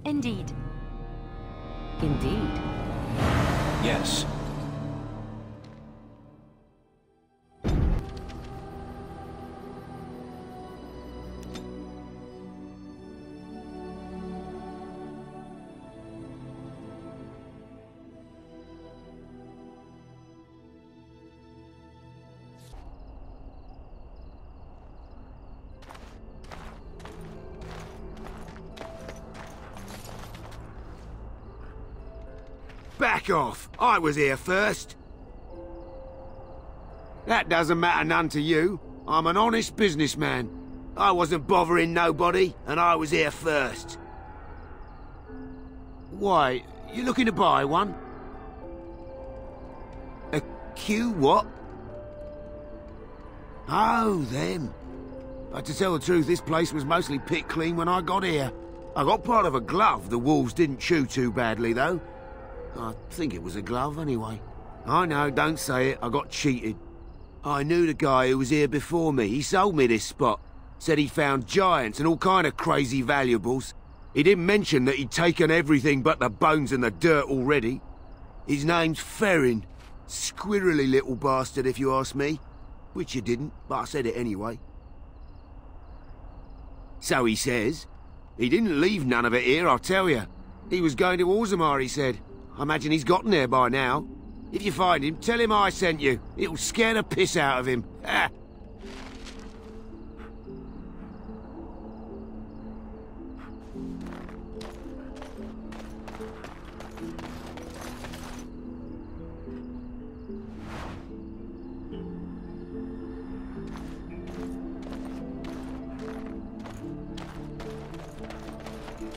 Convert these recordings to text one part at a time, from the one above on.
Indeed. Indeed. Yes. Back off! I was here first. That doesn't matter none to you. I'm an honest businessman. I wasn't bothering nobody, and I was here first. Why, you looking to buy one? A Q what? Oh, them. But to tell the truth, this place was mostly picked clean when I got here. I got part of a glove the wolves didn't chew too badly, though. I think it was a glove, anyway. I know, don't say it. I got cheated. I knew the guy who was here before me. He sold me this spot. Said he found giants and all kind of crazy valuables. He didn't mention that he'd taken everything but the bones and the dirt already. His name's Ferrin. Squirrely little bastard, if you ask me. Which you didn't, but I said it anyway. So he says. He didn't leave none of it here, I'll tell you. He was going to Orzammar, he said. I imagine he's gotten there by now. If you find him, tell him I sent you. It'll scare the piss out of him. Ah.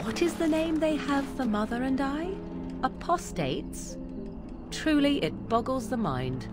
What is the name they have for Mother and I? Apostates? Truly, it boggles the mind.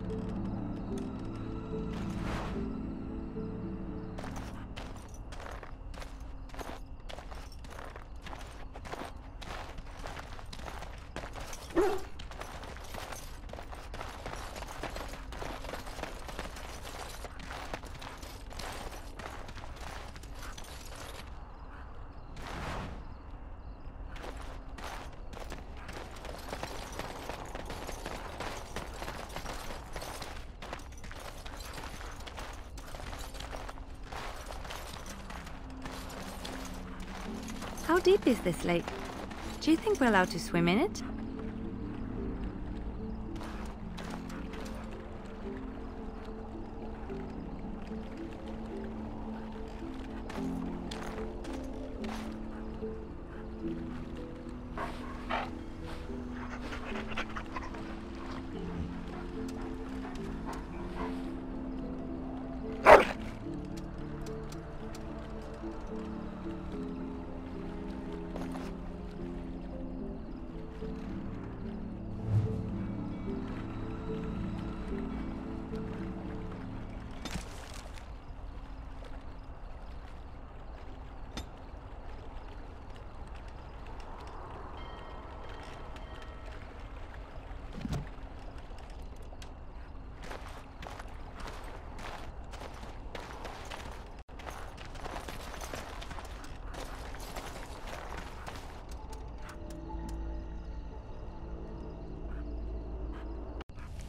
How deep is this lake? Do you think we're allowed to swim in it?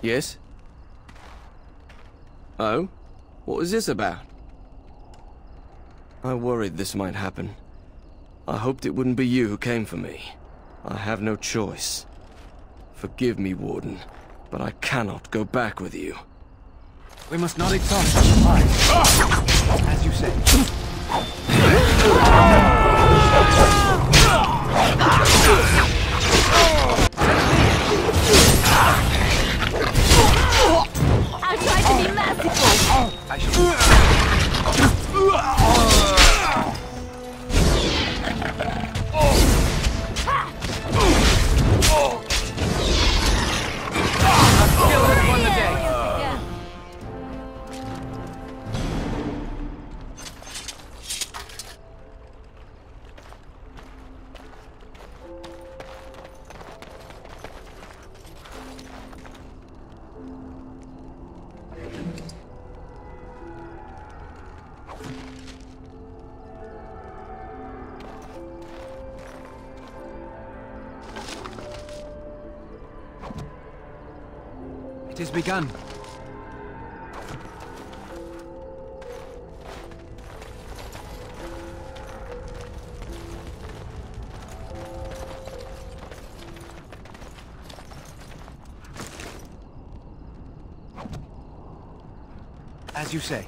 Yes? Oh? What was this about? I worried this might happen. I hoped it wouldn't be you who came for me. I have no choice. Forgive me, Warden, but I cannot go back with you. We must not exhaust the line. As you say. I'll try to be merciful. I shall... Skill has won the day. 'Tis begun. As you say.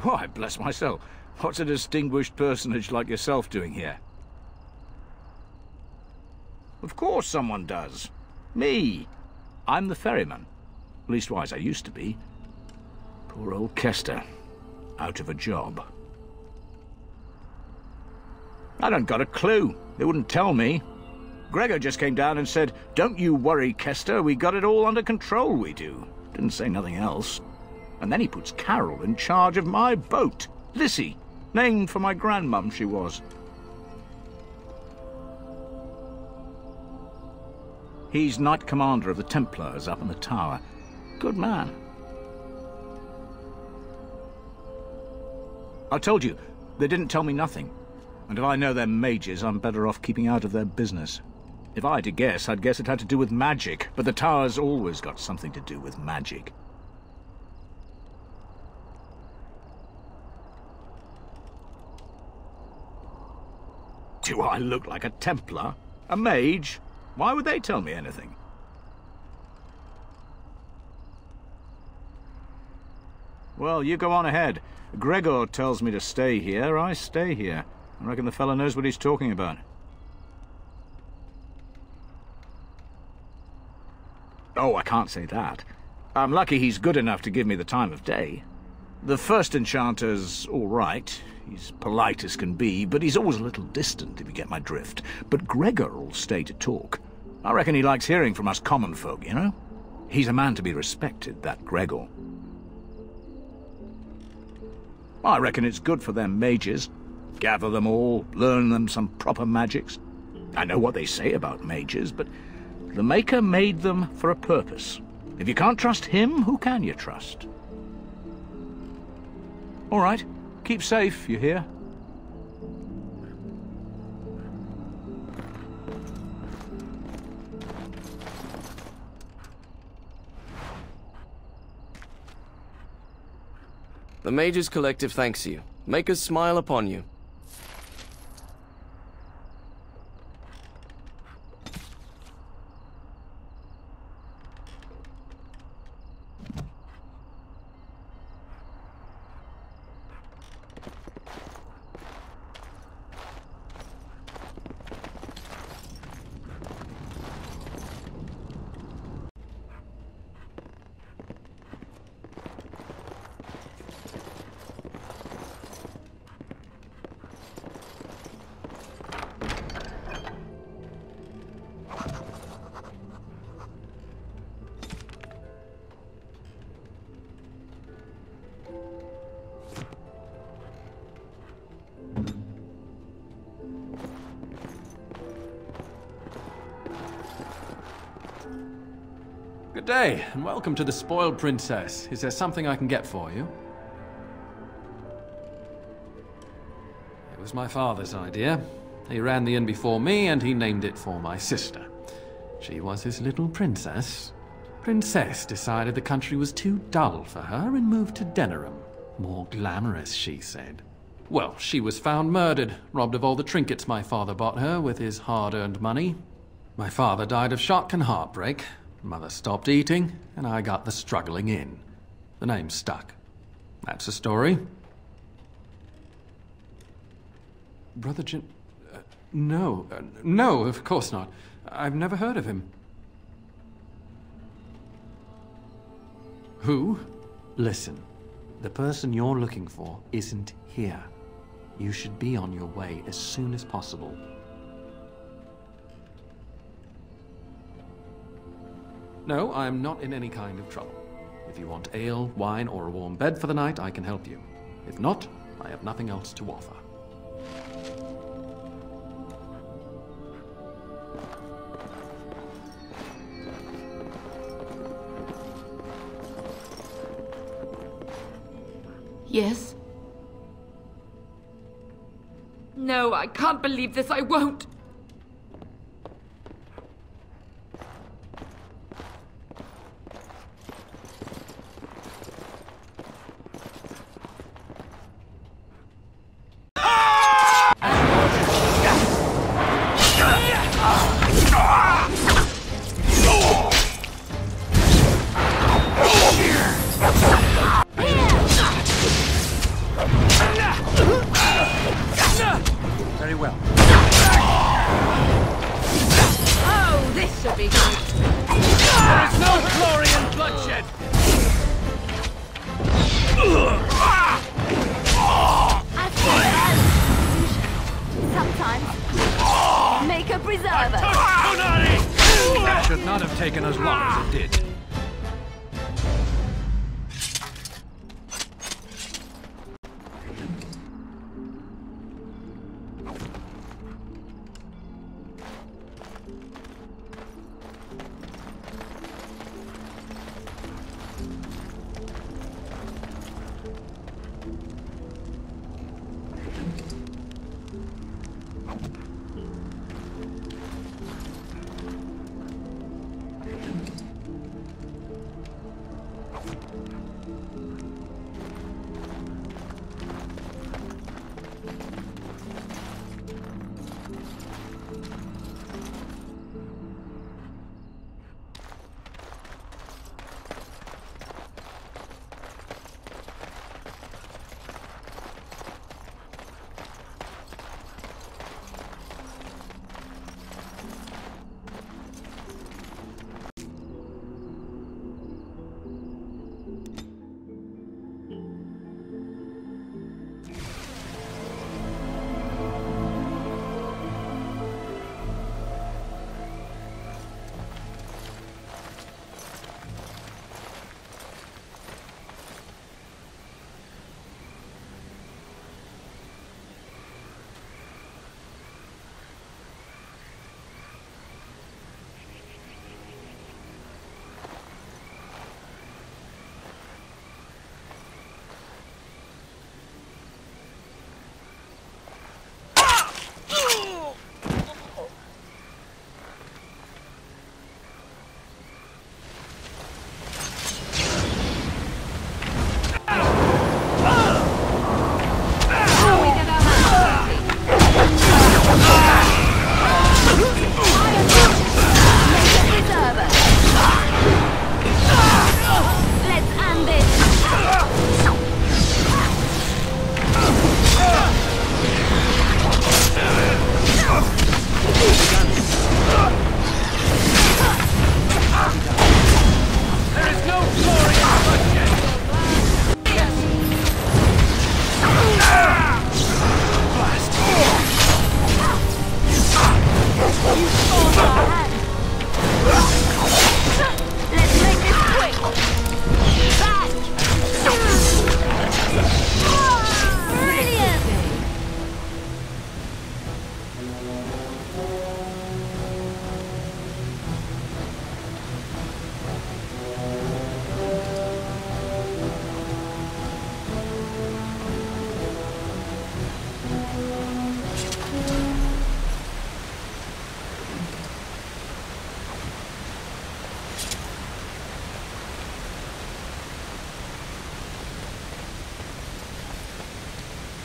Why, bless my soul, what's a distinguished personage like yourself doing here? Of course someone does. Me. I'm the ferryman. Leastwise, I used to be. Poor old Kester. Out of a job. I don't got a clue. They wouldn't tell me. Gregor just came down and said, "Don't you worry, Kester, we got it all under control, we do." Didn't say nothing else. And then he puts Carol in charge of my boat. Lissy, named for my grandmum she was. He's Knight Commander of the Templars up in the tower. Good man. I told you, they didn't tell me nothing. And if I know they're mages, I'm better off keeping out of their business. If I had to guess, I'd guess it had to do with magic, but the tower's always got something to do with magic. Do I look like a Templar? A mage? Why would they tell me anything? Well, you go on ahead. Gregor tells me to stay here, I stay here. I reckon the fella knows what he's talking about. Oh, I can't say that. I'm lucky he's good enough to give me the time of day. The first enchanter's all right. He's polite as can be, but he's always a little distant, if you get my drift. But Gregor'll stay to talk. I reckon he likes hearing from us common folk, you know? He's a man to be respected, that Gregor. I reckon it's good for them mages. Gather them all, learn them some proper magics. I know what they say about mages, but the Maker made them for a purpose. If you can't trust him, who can you trust? All right. Keep safe, you hear? The Mages Collective thanks you. Make us smile upon you. Good day, and welcome to the Spoiled Princess. Is there something I can get for you? It was my father's idea. He ran the inn before me, and he named it for my sister. She was his little princess. Princess decided the country was too dull for her and moved to Denerim. More glamorous, she said. Well, she was found murdered, robbed of all the trinkets my father bought her with his hard-earned money. My father died of shock and heartbreak. Mother stopped eating, and I got the struggling in. The name stuck. That's the story. Brother Jin... No, of course not. I've never heard of him. Who? Listen, the person you're looking for isn't here. You should be on your way as soon as possible. No, I'm not in any kind of trouble. If you want ale, wine, or a warm bed for the night, I can help you. If not, I have nothing else to offer. Yes? No, I can't believe this. I won't. Very well. Oh, this should be good. There is no glory in bloodshed! Sometimes make a preserver. That should not have taken as long as it did.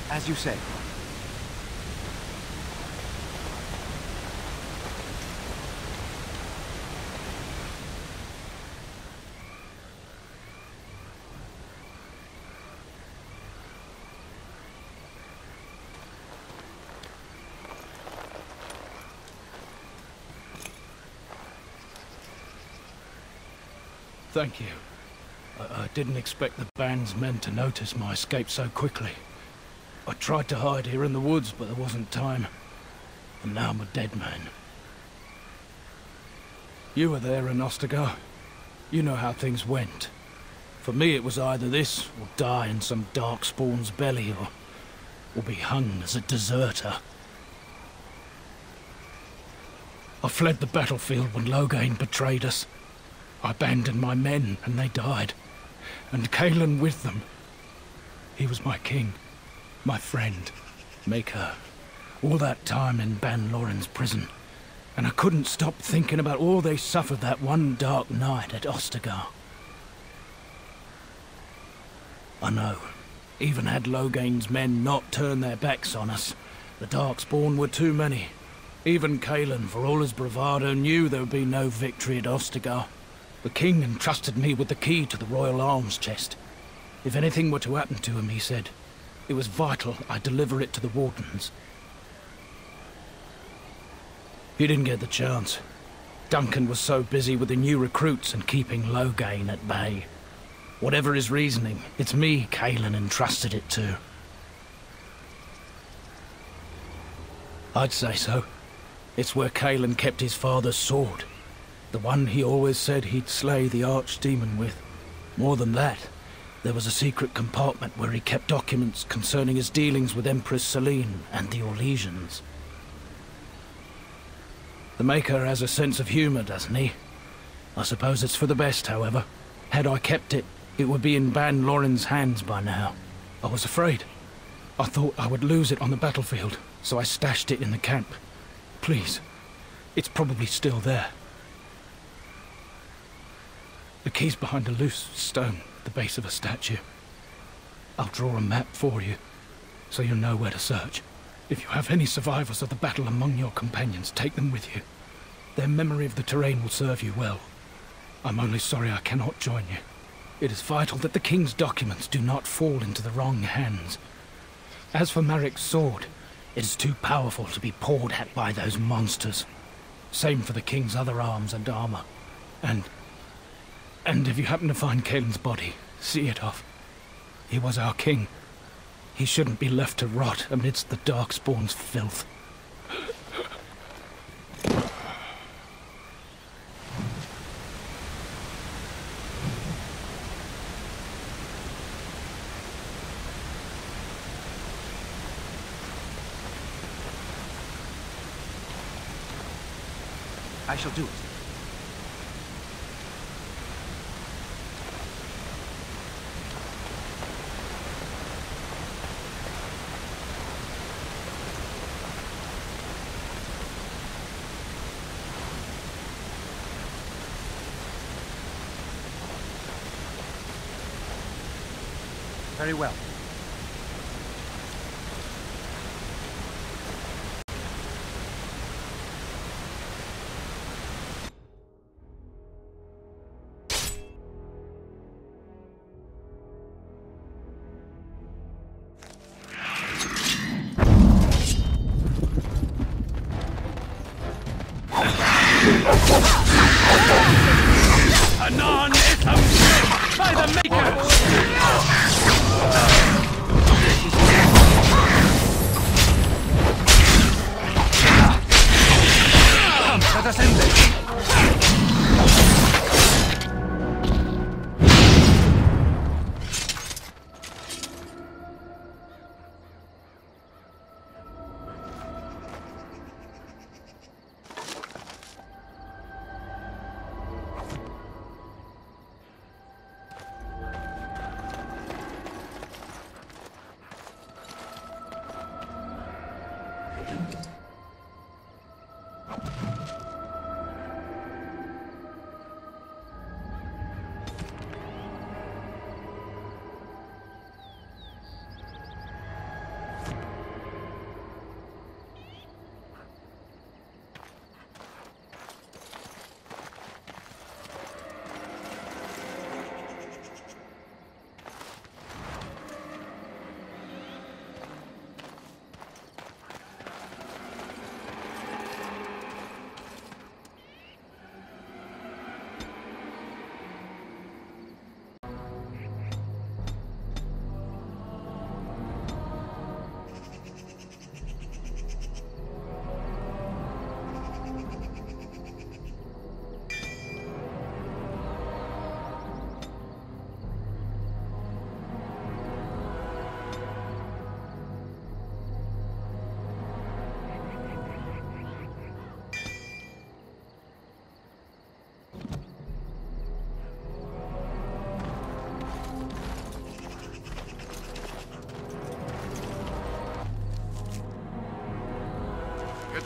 As you say. Thank you. I didn't expect the band's men to notice my escape so quickly. I tried to hide here in the woods, but there wasn't time. And now I'm a dead man. You were there in Ostagar. You know how things went. For me, it was either this, or die in some darkspawn's belly, or be hung as a deserter. I fled the battlefield when Loghain betrayed us. I abandoned my men, and they died. And Cailan with them. He was my king, my friend, maker. All that time in Ban Loren's prison. And I couldn't stop thinking about all they suffered that one dark night at Ostagar. I know, even had Logain's men not turned their backs on us, the Darkspawn were too many. Even Cailan, for all his bravado, knew there would be no victory at Ostagar. The king entrusted me with the key to the royal arms chest. If anything were to happen to him, he said, it was vital I deliver it to the Wardens. He didn't get the chance. Duncan was so busy with the new recruits and keeping Logain at bay. Whatever his reasoning, it's me Cailan entrusted it to. I'd say so. It's where Cailan kept his father's sword. The one he always said he'd slay the archdemon with. More than that, there was a secret compartment where he kept documents concerning his dealings with Empress Celine and the Orlesians. The Maker has a sense of humor, doesn't he? I suppose it's for the best, however. Had I kept it, it would be in Ban Loren's hands by now. I was afraid. I thought I would lose it on the battlefield, so I stashed it in the camp. Please, it's probably still there. The key's behind a loose stone at the base of a statue. I'll draw a map for you, so you'll know where to search. If you have any survivors of the battle among your companions, take them with you. Their memory of the terrain will serve you well. I'm only sorry I cannot join you. It is vital that the king's documents do not fall into the wrong hands. As for Marik's sword, it is too powerful to be pawed at by those monsters. Same for the king's other arms and armor. And if you happen to find Cailan's body, see it off. He was our king. He shouldn't be left to rot amidst the Darkspawn's filth. I shall do it. Very well. Anon Islam by the Maker! Let us end this.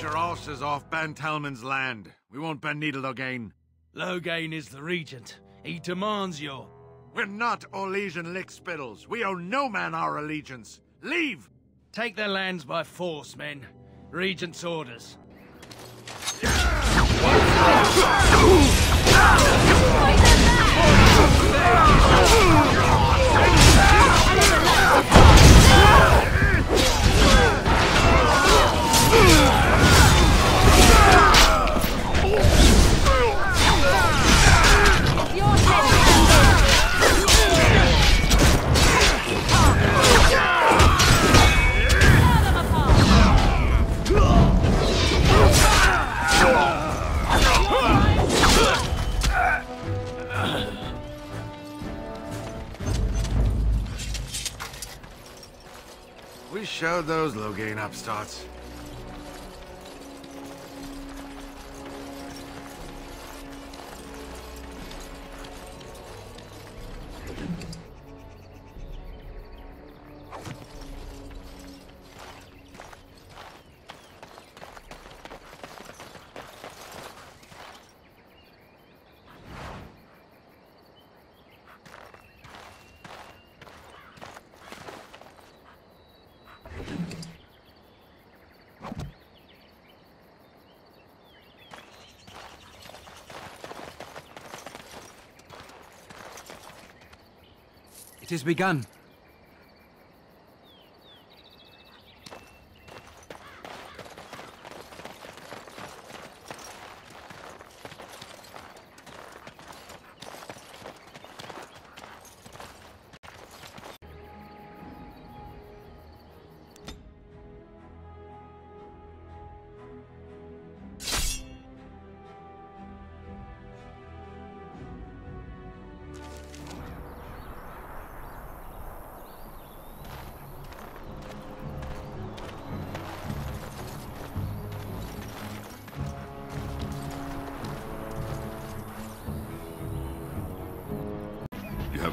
got your horses off Ben Telman's land. We won't bend needle again. Loghain is the regent. He demands your... We're not Orlesian lickspittles. We owe no man our allegiance. Leave! Take their lands by force, men. Regent's orders. We showed those Loghain upstarts. It is begun.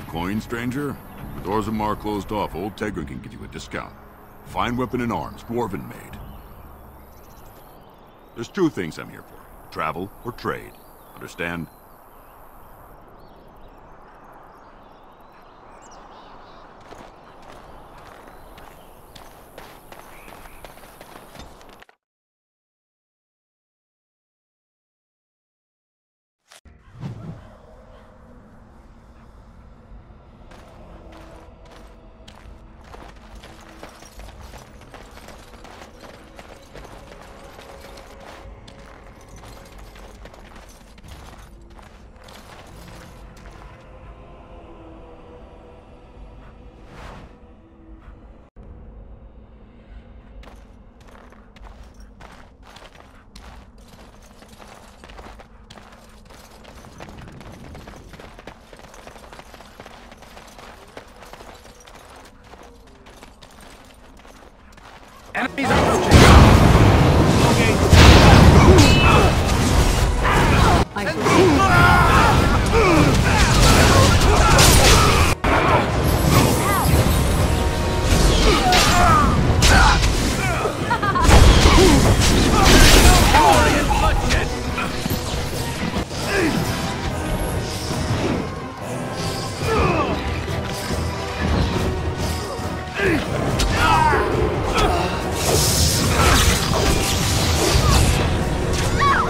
Coin, stranger? With Orzammar closed off, old Tegrin can give you a discount. Fine weapon and arms, dwarven made. There's two things I'm here for. Travel or trade. Understand? Enemies approaching!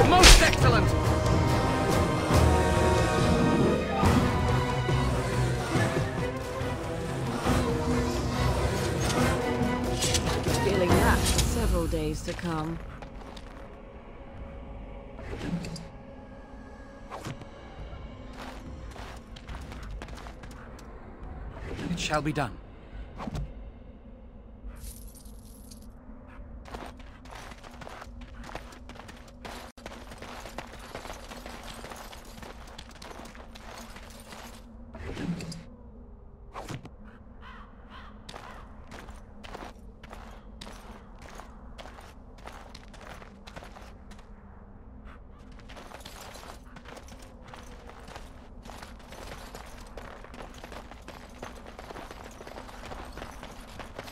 Most excellent! Feeling that for several days to come. It shall be done.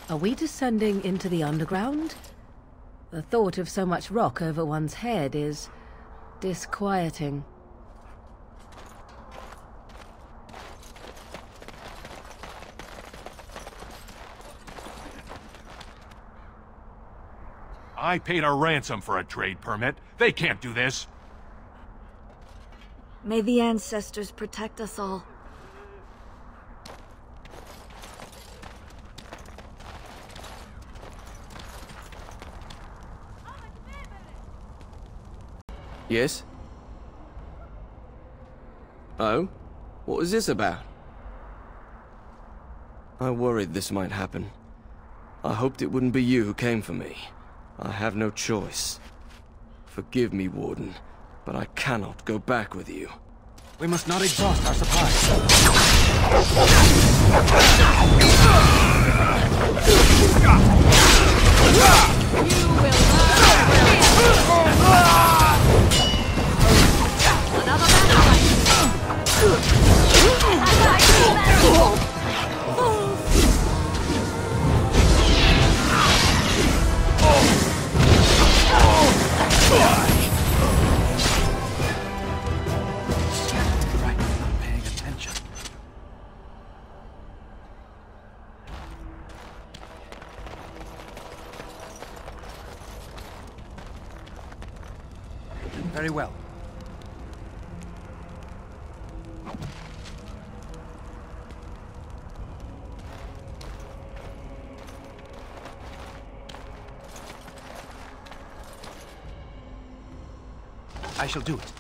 Are we descending into the underground? The thought of so much rock over one's head is disquieting. I paid a ransom for a trade permit. They can't do this. May the ancestors protect us all. Yes? Oh? What was this about? I worried this might happen. I hoped it wouldn't be you who came for me. I have no choice. Forgive me, Warden, but I cannot go back with you. We must not exhaust our supplies. Right, not paying attention. Very well. I shall do it.